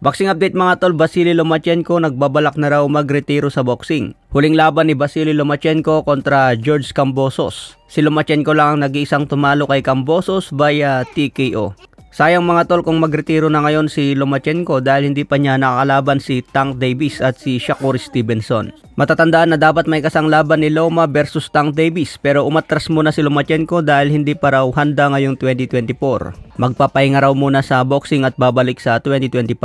Boxing update mga tol, Vasily Lomachenko nagbabalak na raw magretiro sa boxing. Huling laban ni Vasily Lomachenko kontra George Kambosos. Si Lomachenko lang ang nag-iisang tumalo kay Kambosos via TKO. Sayang mga tol kung magretiro na ngayon si Lomachenko dahil hindi pa niya nakakalaban si Tank Davis at si Shakur Stevenson. Matatandaan na dapat may kasang laban ni Loma versus Tank Davis pero umatras muna si Lomachenko dahil hindi pa raw handa ngayong 2024. Magpapahinga raw muna sa boxing at babalik sa 2025.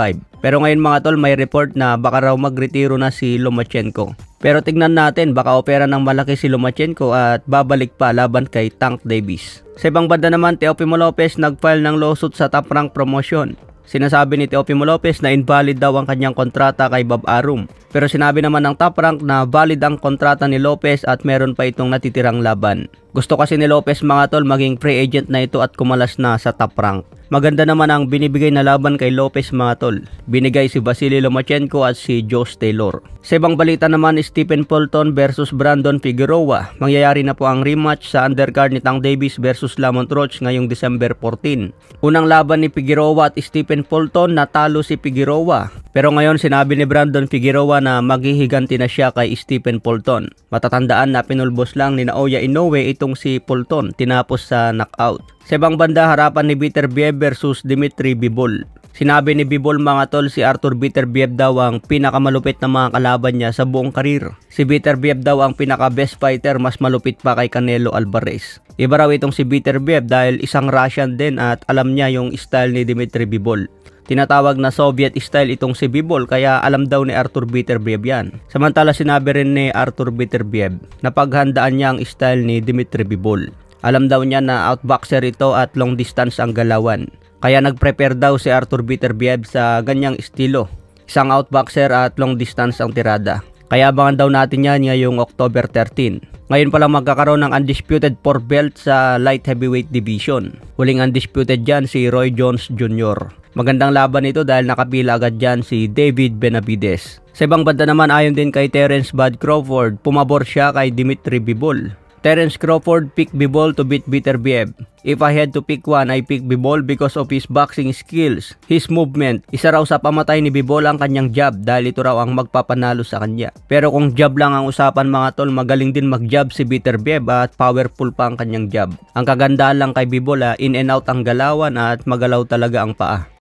Pero ngayon mga tol, may report na baka raw magretiro na si Lomachenko. Pero tignan natin, baka opera ng malaki si Lomachenko at babalik pa laban kay Tank Davis. Sa ibang banda naman, Teofimo Lopez nag-file ng lawsuit sa Top Rank Promotion. Sinasabi ni Teofimo Lopez na invalid daw ang kanyang kontrata kay Bob Arum. Pero sinabi naman ng Top Rank na valid ang kontrata ni Lopez at meron pa itong natitirang laban. Gusto kasi ni Lopez mga tol maging free agent na ito at kumalas na sa Top Rank. Maganda naman ang binibigay na laban kay Lopez mga tol. Binigay si Vasily Lomachenko at si Josh Taylor. Sa ibang balita naman, Stephen Fulton versus Brandon Figueroa. Mangyayari na po ang rematch sa undercard ni Tank Davis versus Lamont Roach ngayong December 14. Unang laban ni Figueroa at Stephen Fulton, natalo si Figueroa. Pero ngayon sinabi ni Brandon Figueroa na maghihiganti na siya kay Stephen Fulton. Matatandaan na pinulbos lang ni Naoya Inoue itong si Fulton, tinapos sa knockout. Sa ibang banda, harapan ni Beterbiev versus Dmitry Bivol. Sinabi ni Bivol mga tol, si Arthur Beterbiev daw ang pinakamalupit na mga kalaban niya sa buong karir. Si Beterbiev daw ang pinaka best fighter, mas malupit pa kay Canelo Alvarez. Iba raw itong si Beterbiev dahil isang Russian din at alam niya yung style ni Dmitry Bivol. Tinatawag na Soviet style itong si Bivol kaya alam daw ni Arthur Beterbiev yan. Samantala sinabi rin ni Arthur Beterbiev na paghandaan niya ang style ni Dmitry Bivol. Alam daw niya na outboxer ito at long distance ang galawan. Kaya nag-prepare daw si Arthur Beterbiev sa ganyang estilo. Isang outboxer at long distance ang tirada. Kaya abangan daw natin yan ngayong October 13. Ngayon pa lang magkakaroon ng undisputed 4 belt sa light heavyweight division. Huling undisputed dyan si Roy Jones Jr. Magandang laban ito dahil nakapila agad dyan si David Benavides. Sa ibang banda naman, ayon din kay Terence Bud Crawford, pumabor siya kay Dmitry Bivol. Terence Crawford picked Bivol to beat Beterbiev. If I had to pick one, I pick Bivol because of his boxing skills, his movement. Isa raw sa pamatay ni Bivol ang kanyang jab dahil ito raw ang magpapanalo sa kanya. Pero kung jab lang ang usapan mga tol, magaling din mag-jab si Beterbiev at powerful pa ang kanyang jab. Ang kagandahan lang kay Bivol, in and out ang galawan at magalaw talaga ang paa.